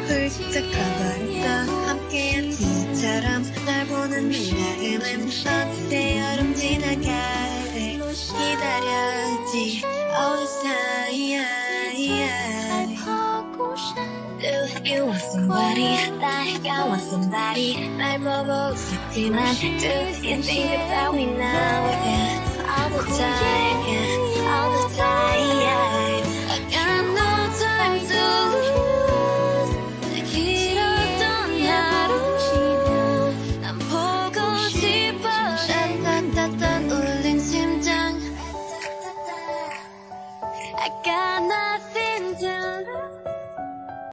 훌쩍 커버렸어 함께한 지처럼 날 보는 미라음은 어때 여름 지나가래 기다렸지 어느 사이야 Do you want somebody? I want somebody 날 보고 싶지만 Do you think about me now? Yeah. All the time, yeah. All the time, yeah. I got no time to lose 길었던 하루 난 보고 싶어 따따따따 울린 심장 I got nothing to